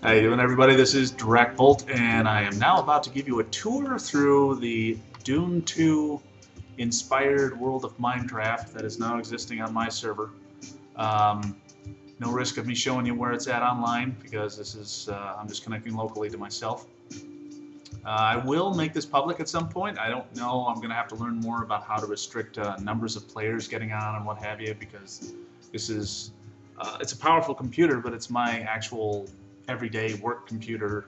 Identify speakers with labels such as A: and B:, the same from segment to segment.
A: How you doing, everybody? This is Direct Bolt, and I am now about to give you a tour through the Dune 2 inspired world of Minecraft that is now existing on my server. Um, no risk of me showing you where it's at online because this is I'm just connecting locally to myself. I will make this public at some point. I don't know. I'm going to have to learn more about how to restrict numbers of players getting on and what have you, because this is it's a powerful computer, but it's my actual everyday work computer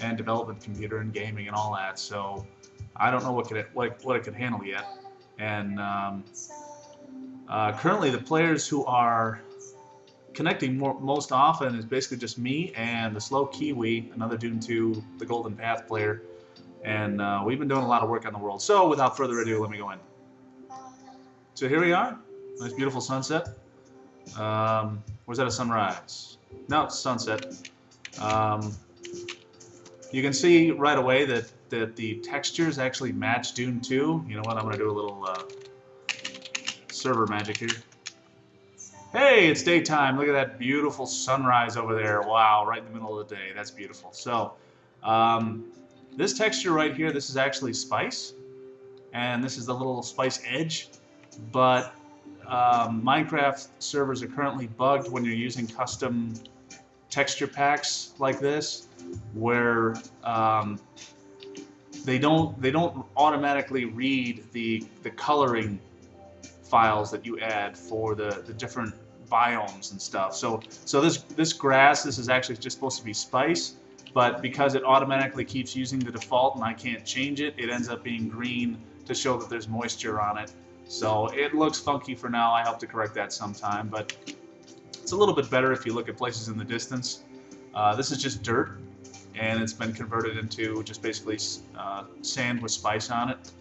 A: and development computer and gaming and all that. So I don't know what it could handle yet. And currently, the players who are connecting most often is basically just me and the Slow Kiwi, another Dune 2, the Golden Path player. And we've been doing a lot of work on the world. So without further ado, let me go in. So here we are. Nice, beautiful sunset. Was that a sunrise? No, it's sunset. Um, you can see right away that the textures actually match Dune 2. You know what? I'm going to do a little server magic here. Hey, it's daytime. Look at that beautiful sunrise over there. Wow, right in the middle of the day. That's beautiful. So, this texture right here, this is actually spice, and this is the little spice edge. But Minecraft servers are currently bugged when you're using custom texture packs like this, where they don't automatically read the coloring files that you add for the different biomes and stuff. So this grass, this is actually just supposed to be spice, but because it automatically keeps using the default and I can't change it, it ends up being green to show that there's moisture on it. So it looks funky for now. I hope to correct that sometime, but it's a little bit better if you look at places in the distance. This is just dirt, and it's been converted into just basically sand with spice on it.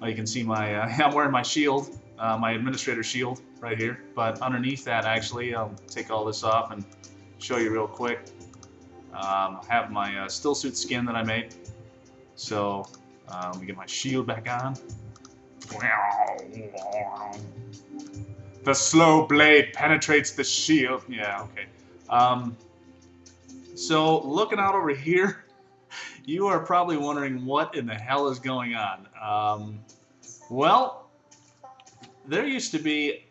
A: You can see my I'm wearing my shield, my administrator shield right here. But underneath that, actually, I'll take all this off and show you real quick. I have my still suit skin that I made. So let me get my shield back on. The slow blade penetrates the shield. Yeah, okay. So looking out over here, you are probably wondering what in the hell is going on. Well, there used to be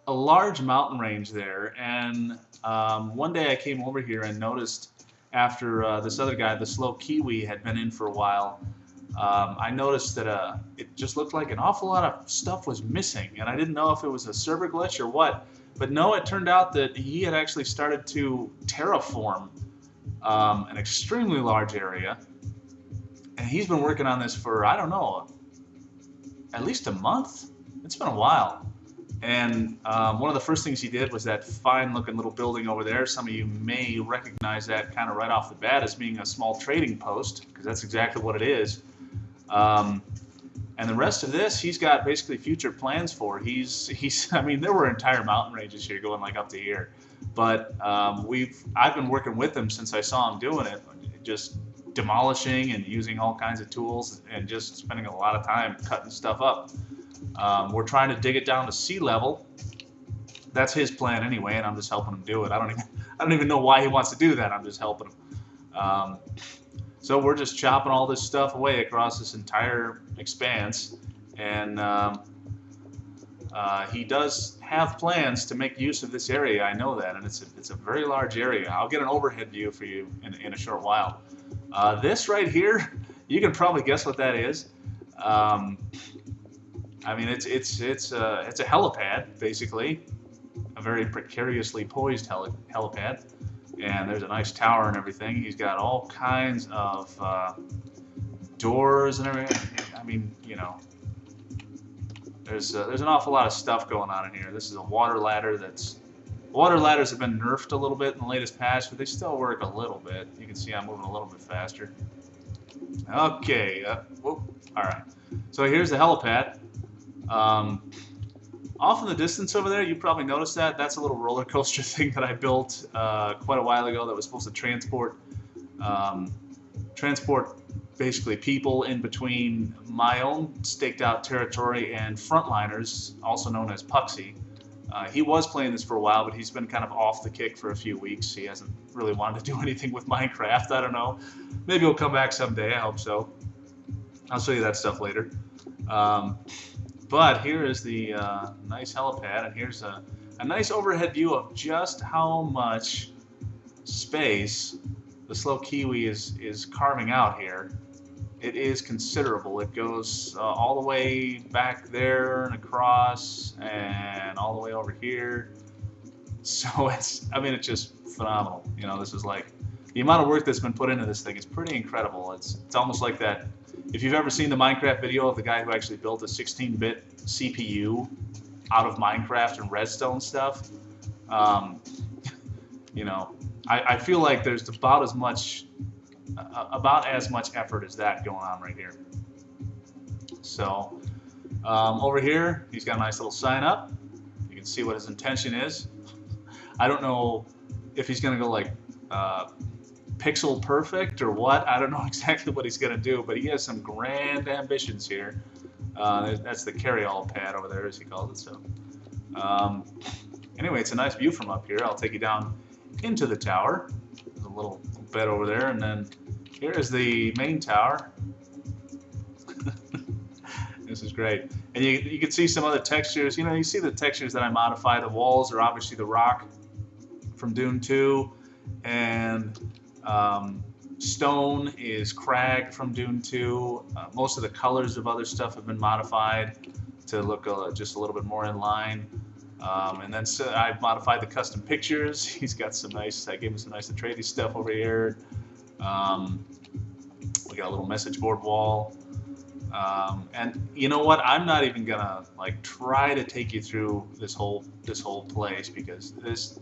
A: a large mountain range there, and one day I came over here and noticed after this other guy, the Slow Kiwi, had been in for a while, I noticed that it just looked like an awful lot of stuff was missing, and I didn't know if it was a server glitch or what. But no, it turned out that he had actually started to terraform an extremely large area, and he's been working on this for, I don't know, at least a month. It's been a while. And one of the first things he did was that fine-looking little building over there. Some of you may recognize that kind of right off the bat as being a small trading post, because that's exactly what it is. And the rest of this, he's got basically future plans for. I mean, there were entire mountain ranges here going like up to here, but I've been working with him since I saw him doing it, just demolishing and using all kinds of tools and just spending a lot of time cutting stuff up. We're trying to dig it down to sea level. That's his plan anyway, and I'm just helping him do it. I don't even know why he wants to do that. I'm just helping him. So we're just chopping all this stuff away across this entire expanse, and he does have plans to make use of this area. I know that, and it's a very large area. I'll get an overhead view for you in a short while. This right here, you can probably guess what that is. I mean, it's a helipad, basically, a very precariously poised helipad. And there's a nice tower and everything. He's got all kinds of doors and everything. I mean, you know, there's an awful lot of stuff going on in here. This is a water ladder water ladders have been nerfed a little bit in the latest patch, but they still work a little bit. You can see I'm moving a little bit faster. Okay, whoop, all right. So here's the helipad. Off in the distance over there, you probably noticed that. That's a little roller coaster thing that I built quite a while ago that was supposed to transport basically people in between my own staked out territory and frontliners, also known as Puxy. He was playing this for a while, but he's been kind of off the kick for a few weeks. He hasn't really wanted to do anything with Minecraft. I don't know. Maybe he'll come back someday. I hope so. I'll show you that stuff later. But here is the nice helipad, and here's a nice overhead view of just how much space the Slow Kiwi is carving out here. It is considerable. It goes all the way back there and across and all the way over here. So it's just phenomenal. You know, this is like, the amount of work that's been put into this thing is pretty incredible. It's almost like that. If you've ever seen the Minecraft video of the guy who actually built a 16-bit CPU out of Minecraft and redstone stuff, you know, I feel like there's about as much effort as that going on right here. So over here, he's got a nice little sign up. You can see what his intention is. I don't know if he's going to go like pixel perfect or what. I don't know exactly what he's going to do, but he has some grand ambitions here. That's the carry-all pad over there, as he calls it. So anyway, it's a nice view from up here. I'll take you down into the tower. There's a little bed over there, and then here is the main tower. This is great. And you can see some other textures. You know, you see the textures that I modify. The walls are obviously the rock from Dune 2, and stone is crag from Dune 2. Most of the colors of other stuff have been modified to look just a little bit more in line. And then I've modified the custom pictures. He's got some nice, I gave him some nice Atreides stuff over here. We got a little message board wall. And you know what? I'm not even gonna like try to take you through this whole place, because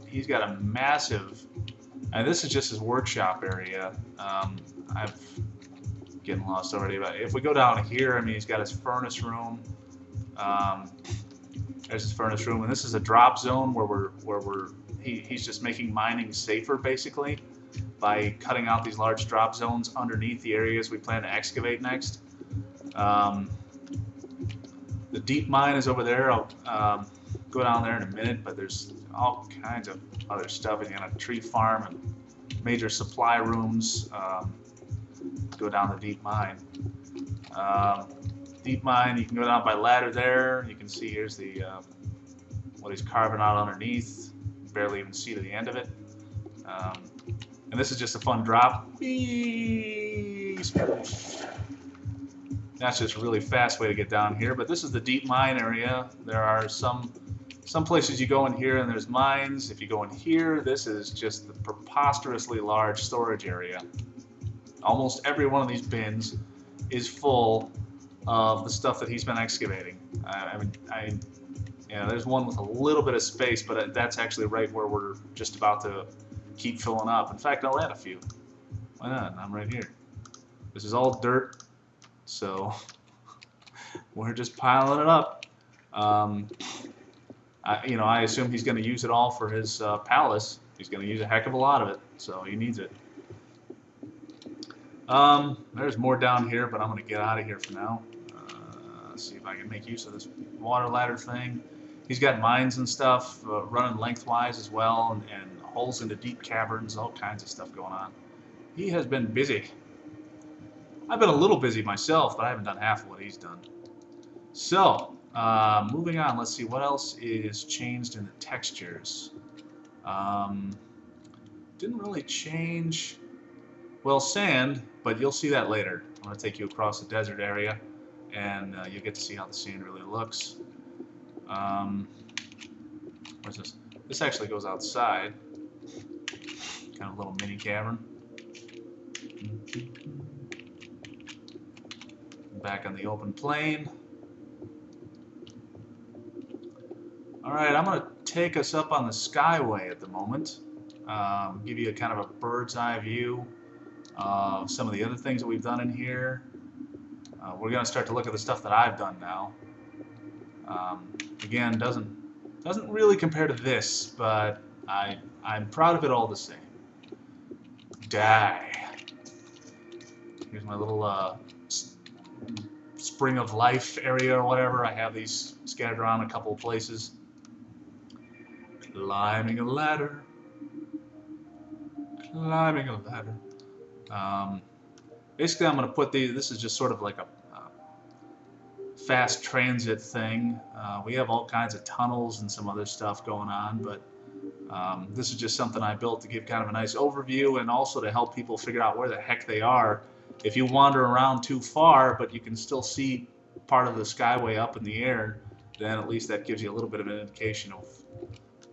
A: he's got a massive, and this is just his workshop area. I'm getting lost already, but if we go down here, I mean, he's got his furnace room. There's his furnace room, and this is a drop zone where he's just making mining safer, basically, by cutting out these large drop zones underneath the areas we plan to excavate next. The deep mine is over there. I'll go down there in a minute, but there's all kinds of other stuff. And you got a tree farm and major supply rooms. Go down the deep mine. Deep mine, you can go down by ladder there. You can see here's the what he's carving out underneath. Barely even see to the end of it. And this is just a fun drop. That's just a really fast way to get down here. But this is the deep mine area. There are some places you go in here and there's mines. If you go in here, this is just the preposterously large storage area. Almost every one of these bins is full of the stuff that he's been excavating. Yeah, there's one with a little bit of space, but that's actually right where we're just about to keep filling up. In fact, I'll add a few. Why not? I'm right here. This is all dirt, so we're just piling it up. I assume he's going to use it all for his palace. He's going to use a heck of a lot of it, so he needs it. There's more down here, but I'm going to get out of here for now. Let's see if I can make use of this water ladder thing. He's got mines and stuff running lengthwise as well, and holes into deep caverns, all kinds of stuff going on. He has been busy. I've been a little busy myself, but I haven't done half of what he's done. So, moving on, let's see what else is changed in the textures. Didn't really change, well, sand, but you'll see that later. I'm going to take you across the desert area, and you'll get to see how the sand really looks. Where's this? This actually goes outside. Kind of a little mini cavern. Back on the open plain. Alright, I'm going to take us up on the skyway at the moment. Give you a kind of a bird's eye view of some of the other things that we've done in here. We're going to start to look at the stuff that I've done now. Again, doesn't really compare to this, but I'm proud of it all the same. Die. Here's my little spring of life area or whatever. I have these scattered around a couple of places. Climbing a ladder. Climbing a ladder. Um, Basically, I'm going to put these. This is just sort of like a fast transit thing. We have all kinds of tunnels and some other stuff going on, but this is just something I built to give kind of a nice overview and also to help people figure out where the heck they are. If you wander around too far, but you can still see part of the skyway up in the air, then at least that gives you a little bit of an indication of,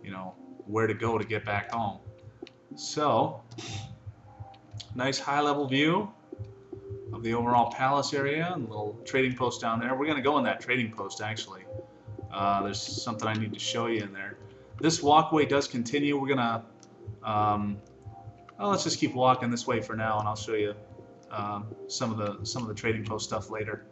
A: you know, where to go to get back home. So, nice high-level view of the overall palace area and a little trading post down there. We're going to go in that trading post, actually. There's something I need to show you in there. This walkway does continue. We're going to, well, let's just keep walking this way for now, and I'll show you some of the trading post stuff later.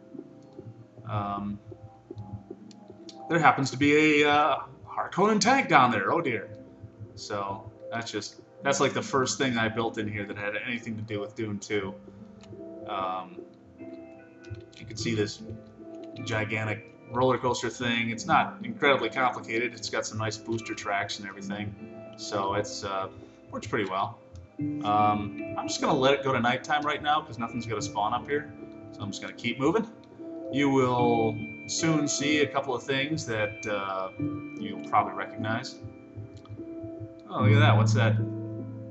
A: There happens to be a Harkonnen tank down there. Oh dear. So that's like the first thing I built in here that had anything to do with Dune 2. You can see this gigantic roller coaster thing. It's not incredibly complicated. It's got some nice booster tracks and everything, so it's works pretty well. I'm just gonna let it go to nighttime right now because nothing's gonna spawn up here, so I'm just gonna keep moving. You will soon see a couple of things that you'll probably recognize. Oh, look at that! What's that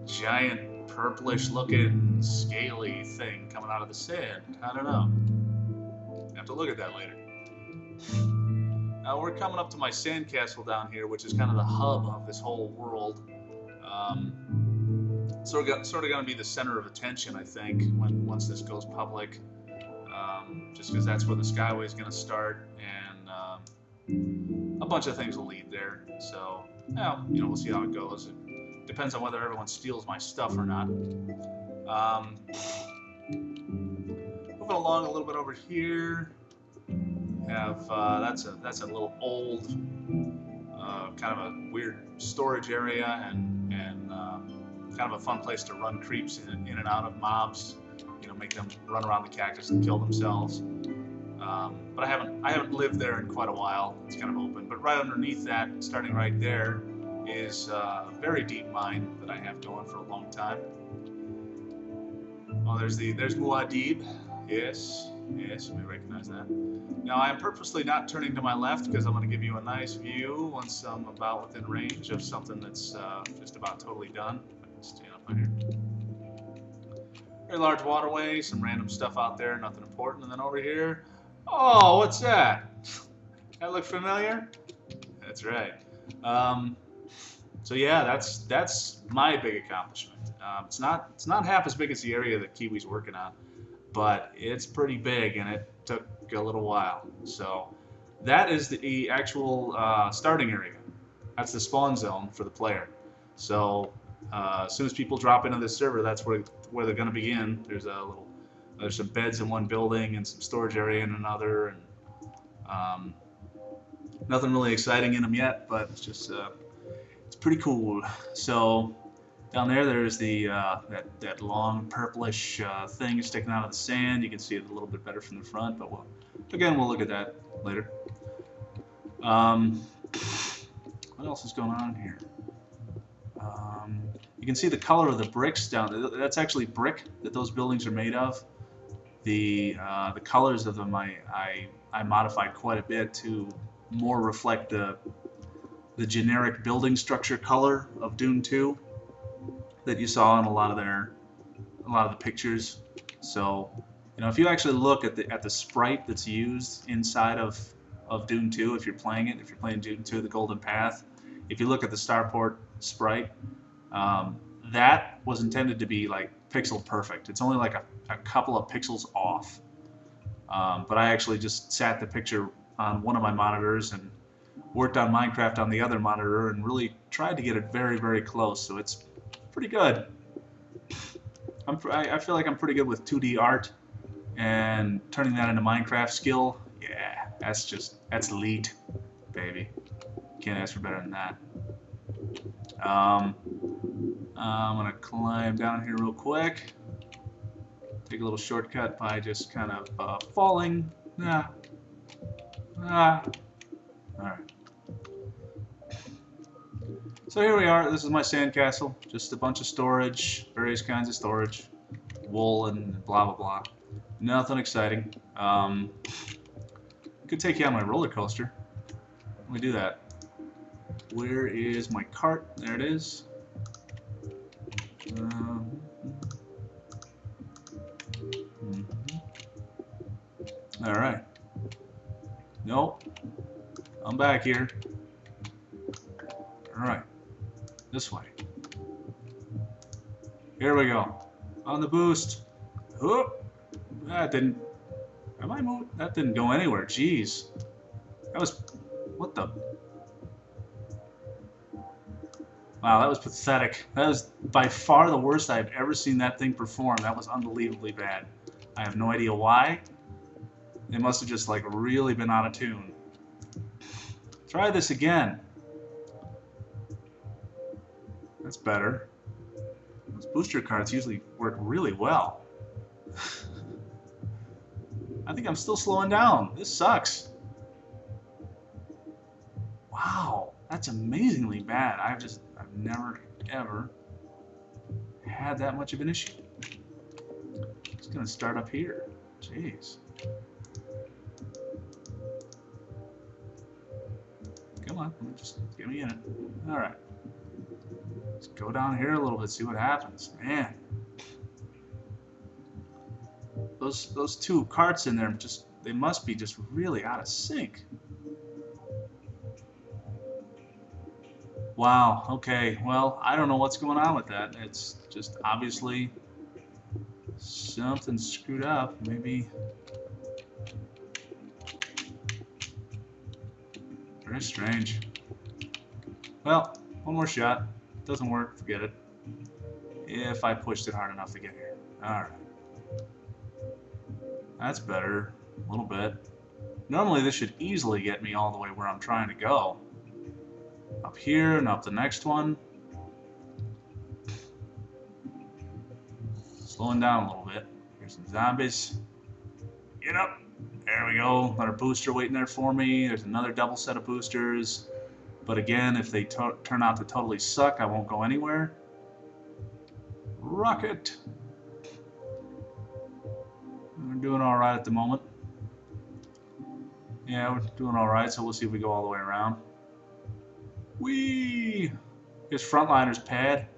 A: giant purplish-looking scaly thing coming out of the sand? I don't know. I have to look at that later. Now we're coming up to my sandcastle down here, which is kind of the hub of this whole world. Sort of going to be the center of attention, I think, once this goes public. Just because that's where the Skyway is going to start, and a bunch of things will lead there. So, well, you know, we'll see how it goes. It depends on whether everyone steals my stuff or not. Moving along a little bend over here. Have that's a little old, kind of a weird storage area, and kind of a fun place to run creeps in and out of mobs. You know, make them run around the cactus and kill themselves. But I haven't lived there in quite a while. It's kind of open. But right underneath that, starting right there, is a very deep mine that I have going for a long time. Oh, there's Muad'Dib. Yes, we recognize that. Now I am purposely not turning to my left because I'm going to give you a nice view once I'm about within range of something that's just about totally done. If I can stand up on here. Very large waterway, some random stuff out there, nothing important. And then over here, oh, what's that? That look familiar? That's right. So yeah, that's my big accomplishment. It's not half as big as the area that Kiwi's working on, but it's pretty big, and it took a little while. So that is the actual starting area. That's the spawn zone for the player. So as soon as people drop into this server, that's where they're going to begin. There's some beds in one building and some storage area in another, and nothing really exciting in them yet, but it's just it's pretty cool. So down there's the that long purplish thing sticking out of the sand. You can see it a little bit better from the front, but we'll look at that later. What else is going on here? You can see the color of the bricks down there. That's actually brick that those buildings are made of. The colors of them I modified quite a bit to more reflect the generic building structure color of Dune 2 that you saw in a lot of the pictures. So, you know, if you actually look at the sprite that's used inside of Dune 2, if you're playing Dune 2, the Golden Path, if you look at the starport sprite, that was intended to be like pixel perfect. It's only like a couple of pixels off. But I actually just sat the picture on one of my monitors and worked on Minecraft on the other monitor and really tried to get it very, very close. So it's pretty good. I feel like I'm pretty good with 2D art, and turning that into Minecraft skill, yeah, that's elite, baby. Can't ask for better than that. I'm gonna climb down here real quick. Take a little shortcut by just kind of falling. All right. So here we are. This is my sandcastle. Just a bunch of storage, various kinds of storage, wool and blah blah blah. Nothing exciting. Could take you on my roller coaster. Let me do that. Where is my cart? There it is. All right. Nope. I'm back here. All right. This way. Here we go. On the boost. Whoop. That didn't. Am I moving? That didn't go anywhere. Jeez. That was. What the? Wow, that was pathetic. That was by far the worst I've ever seen that thing perform. That was unbelievably bad. I have no idea why. It must have just like really been out of tune. Try this again. That's better. Those booster cards usually work really well. I think I'm still slowing down. This sucks. Wow, that's amazingly bad. I've never ever had that much of an issue. Just gonna start up here. Jeez. Come on, just get me in it. All right. Let's go down here a little bit, see what happens. Man, those two carts in there they must be just really out of sync. Wow, okay, well, I don't know what's going on with that. It's just obviously something screwed up. Maybe. Very strange. Well, one more shot. Doesn't work, forget it. If I pushed it hard enough to get here. Alright. That's better. A little bit. Normally this should easily get me all the way where I'm trying to go. Up here and up the next one. Slowing down a little bit. Here's some zombies. Get up! There we go. Another booster waiting there for me. There's another double set of boosters. But again, if they turn out to totally suck, I won't go anywhere. Rocket! We're doing alright at the moment. Yeah, we're doing alright, so we'll see if we go all the way around. Whee! Here's Frontliner's pad.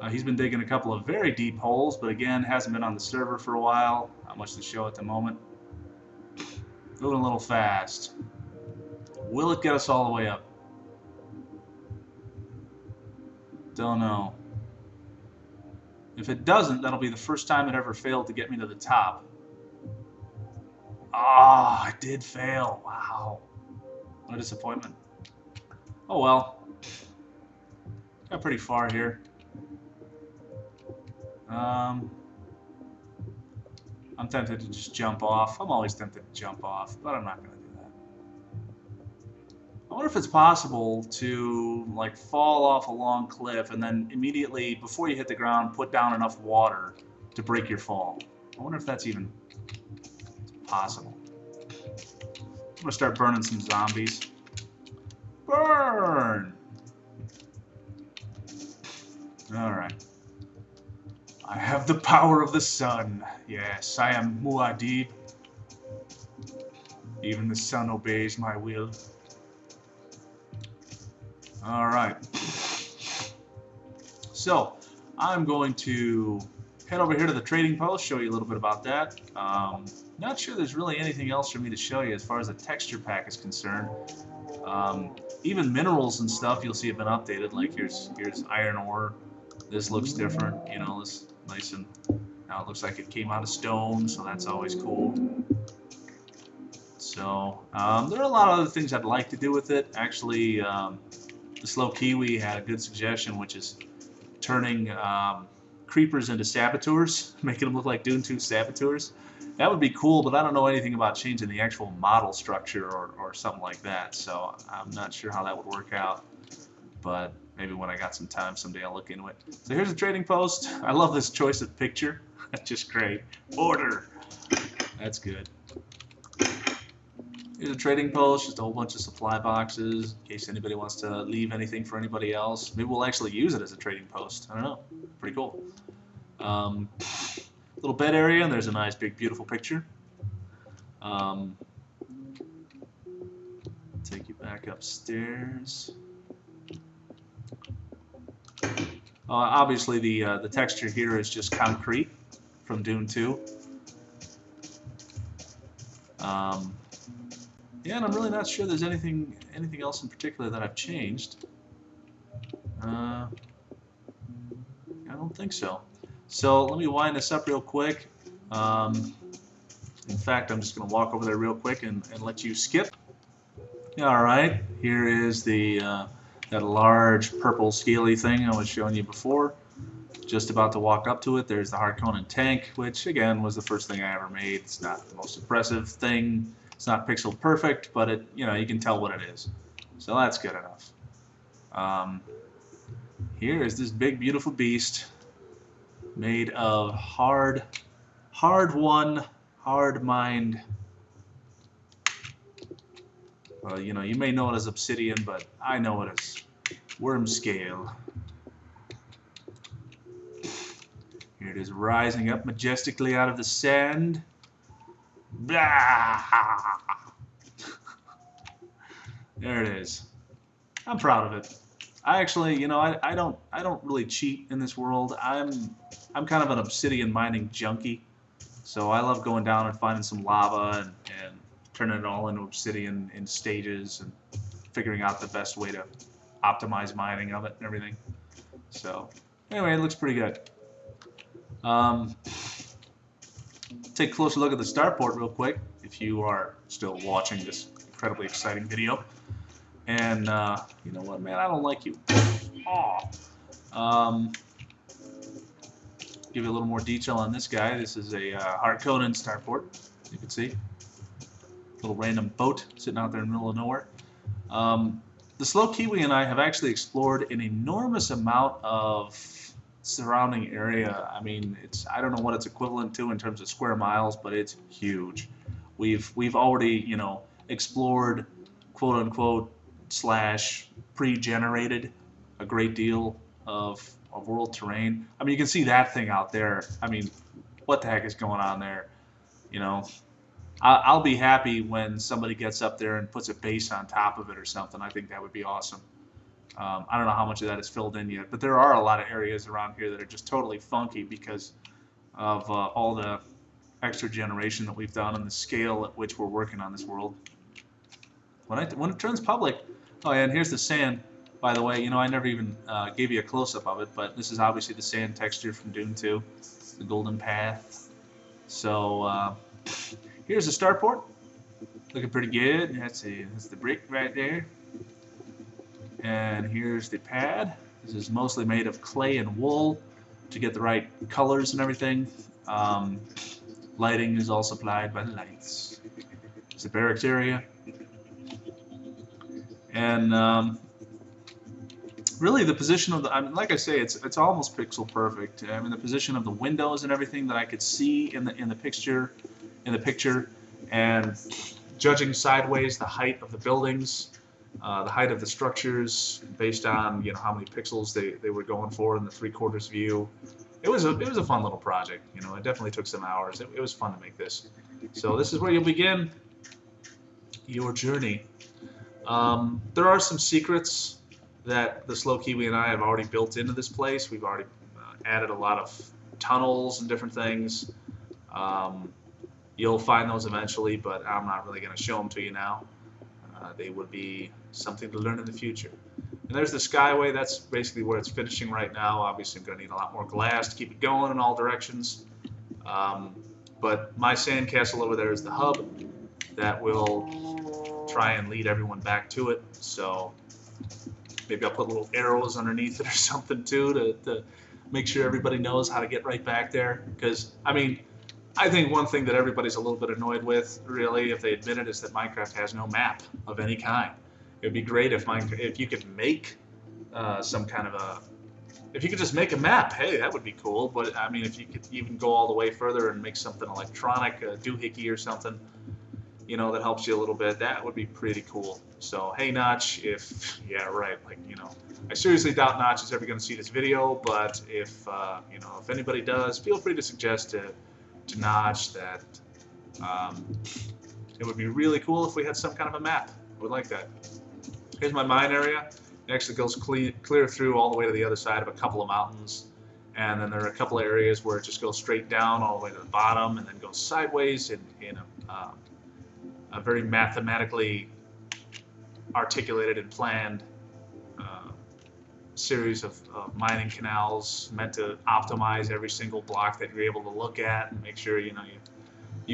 A: He's been digging a couple of very deep holes, but again, hasn't been on the server for a while. Not much to show at the moment. Moving a little fast. Will it get us all the way up? Don't know. If it doesn't, that'll be the first time it ever failed to get me to the top. Ah, I did fail. Wow. What a disappointment. Oh well. Got pretty far here. I'm tempted to just jump off. I'm always tempted to jump off, but I'm not going to do that. I wonder if it's possible to like fall off a long cliff and then immediately, before you hit the ground, put down enough water to break your fall. I wonder if that's even possible. I'm going to start burning some zombies. Burn! Alright. I have the power of the sun. Yes, I am Muad'Dib. Even the sun obeys my will. Alright. So, I'm going to head over here to the trading post, show you a little bit about that. Not sure there's really anything else for me to show you as far as the texture pack is concerned. Even minerals and stuff you'll see have been updated. Like here's iron ore. This looks different, you know, this nice and now it looks like it came out of stone, so that's always cool. So there are a lot of other things I'd like to do with it. Actually, the Slow Kiwi had a good suggestion, which is turning creepers into saboteurs, making them look like Dune 2 saboteurs. That would be cool, but I don't know anything about changing the actual model structure or something like that, so I'm not sure how that would work out. But maybe when I got some time someday I'll look into it. So here's a trading post. I love this choice of picture. That's just great. Order. That's good. Here's a trading post, just a whole bunch of supply boxes in case anybody wants to leave anything for anybody else. Maybe we'll actually use it as a trading post. I don't know. Pretty cool. Um, little bed area, and there's a nice, big, beautiful picture. Take you back upstairs. Obviously, the texture here is just concrete from Dune 2. Yeah, and I'm really not sure there's anything else in particular that I've changed. I don't think so. So let me wind this up real quick. In fact, I'm just going to walk over there real quick and let you skip. All right, here is the that large purple scaly thing I was showing you before. Just about to walk up to it. There's the Harkonnen tank, which again was the first thing I ever made. It's not the most impressive thing. It's not pixel perfect, but it, you can tell what it is. So that's good enough. Here is this big, beautiful beast made of hard-won, hard-mined. Well, you may know it as obsidian, but I know it as worm scale. Here it is rising up majestically out of the sand. Blah! There it is. I'm proud of it. I actually, I don't really cheat in this world. I'm kind of an obsidian mining junkie. So I love going down and finding some lava and turning it all into obsidian in stages and figuring out the best way to optimize mining of it and everything. So anyway, it looks pretty good. Take a closer look at the starport real quick if you are still watching this incredibly exciting video. And you know what, man, I don't like you. Aw. Give you a little more detail on this guy. This is a Harkonnen starport, you can see. Little random boat sitting out there in the middle of nowhere. The Slow Kiwi and I have actually explored an enormous amount of surrounding area. I mean, I don't know what it's equivalent to in terms of square miles, but it's huge. We've already, explored, quote unquote, / pre-generated a great deal of world terrain. I mean, you can see that thing out there. I mean, what the heck is going on there? I'll be happy when somebody gets up there and puts a base on top of it or something. I think that would be awesome. I don't know how much of that is filled in yet, but there are a lot of areas around here that are just totally funky because of all the extra generation that we've done and the scale at which we're working on this world. When it turns public, oh yeah, and here's the sand. By the way, I never even gave you a close-up of it, but this is obviously the sand texture from Dune 2, the golden path. So here's the starport, looking pretty good. That's the brick right there. And here's the pad. This is mostly made of clay and wool to get the right colors and everything. Lighting is all supplied by the lights. It's the barracks area. And really the position of like I say, it's almost pixel perfect. I mean, the position of the windows and everything that I could see in the picture, and judging sideways the height of the buildings, the height of the structures based on how many pixels they were going for in the 3/4 view. It was a fun little project. It definitely took some hours. It was fun to make this. So this is where you'll begin your journey. There are some secrets that the Slow Kiwi and I have already built into this place. We've already added a lot of tunnels and different things. You'll find those eventually, but I'm not really going to show them to you now. They would be something to learn in the future. And there's the Skyway. That's basically where it's finishing right now. Obviously, I'm going to need a lot more glass to keep it going in all directions. But my sandcastle over there is the hub that will try and lead everyone back to it. So maybe I'll put little arrows underneath it or something too to make sure everybody knows how to get right back there. Because, I mean, I think one thing that everybody's a little bit annoyed with, really, if they admit it, is that Minecraft has no map of any kind. It would be great if you could make some kind of if you could just make a map, hey, that would be cool. But I mean, if you could even go all the way further and make something electronic, a doohickey or something, you know, that helps you a little bit, that would be pretty cool. So, hey Notch, if, yeah, right, like, you know, I seriously doubt Notch is ever going to see this video, but if, you know, if anybody does, feel free to suggest to Notch that it would be really cool if we had some kind of a map. I would like that. Here's my mine area. It actually goes clear through all the way to the other side of a couple of mountains. And then there are a couple of areas where it just goes straight down all the way to the bottom and then goes sideways in a very mathematically articulated and planned series of mining canals meant to optimize every single block that you're able to look at and make sure, you know, you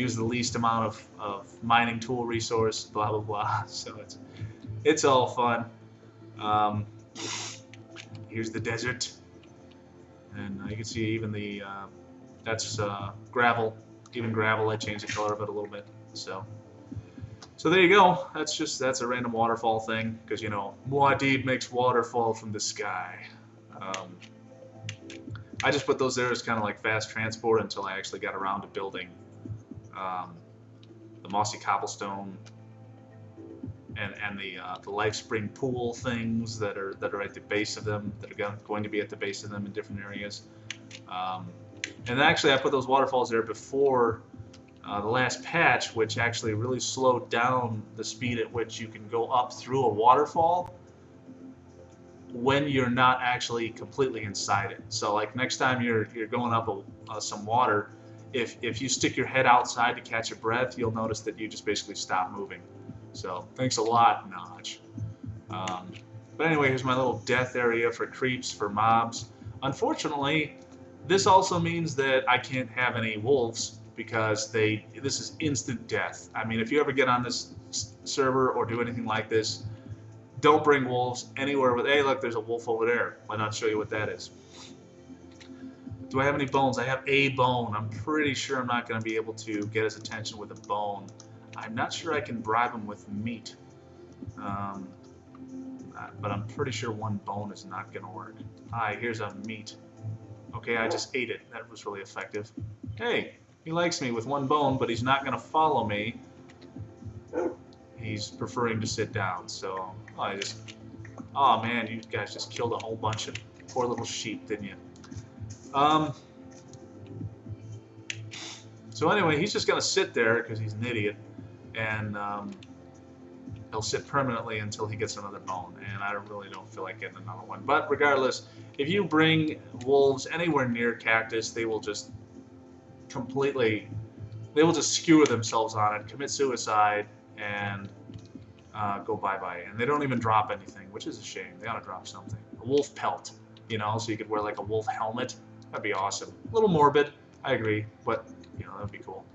A: use the least amount of mining tool resource, blah, blah, blah. So it's all fun. Here's the desert. And you can see even the, that's gravel. Even gravel, I changed the color of it a little bit. So there you go. That's a random waterfall thing, because, you know, Muad'Dib makes waterfall from the sky. I just put those there as kind of like fast transport until I actually got around to building the mossy cobblestone and the life spring pool things that are at the base of them, that are going to be at the base of them in different areas. And actually, I put those waterfalls there before the last patch, which actually really slowed down the speed at which you can go up through a waterfall when you're not actually completely inside it. So like next time you're going up some water, if you stick your head outside to catch a breath, you'll notice that you just basically stop moving. So thanks a lot, Notch. But anyway, here's my little death area for creeps, for mobs. Unfortunately, this also means that I can't have any wolves, because this is instant death. I mean, if you ever get on this server or do anything like this, don't bring wolves anywhere with, hey, look, there's a wolf over there. Why not show you what that is? Do I have any bones? I have a bone. I'm pretty sure I'm not going to be able to get his attention with a bone. I'm not sure I can bribe him with meat. But I'm pretty sure one bone is not going to work. Hi, here's a meat. Okay, I just ate it. That was really effective. Hey, he likes me with one bone, but he's not going to follow me. He's preferring to sit down. So oh man, you guys just killed a whole bunch of poor little sheep, didn't you? So anyway, he's just going to sit there because he's an idiot, and he'll sit permanently until he gets another bone, and I really don't feel like getting another one. But regardless, if you bring wolves anywhere near Cactus, they will just skewer themselves on it, commit suicide, and go bye-bye. And they don't even drop anything, which is a shame. They ought to drop something. A wolf pelt, you know, so you could wear like a wolf helmet. That'd be awesome. A little morbid, I agree, but, you know, that'd be cool.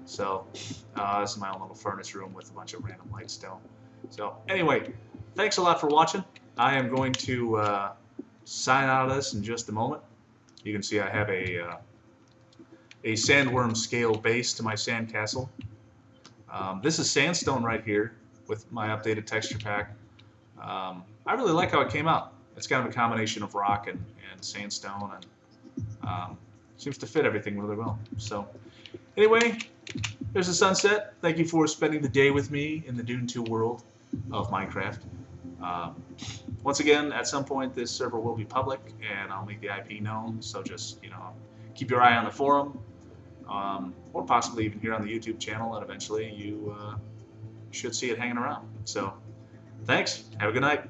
A: So, this is my own little furnace room with a bunch of random lights still. So, anyway, thanks a lot for watching. I am going to sign out of this in just a moment. You can see I have a sandworm scale base to my sandcastle. This is sandstone right here with my updated texture pack. I really like how it came out. It's kind of a combination of rock and sandstone, and seems to fit everything really well. So, anyway, there's the sunset. Thank you for spending the day with me in the Dune 2 world of Minecraft. Once again, at some point this server will be public, and I'll make the IP known, so just, you know, keep your eye on the forum, or possibly even here on the YouTube channel, and eventually you should see it hanging around. So, thanks. Have a good night.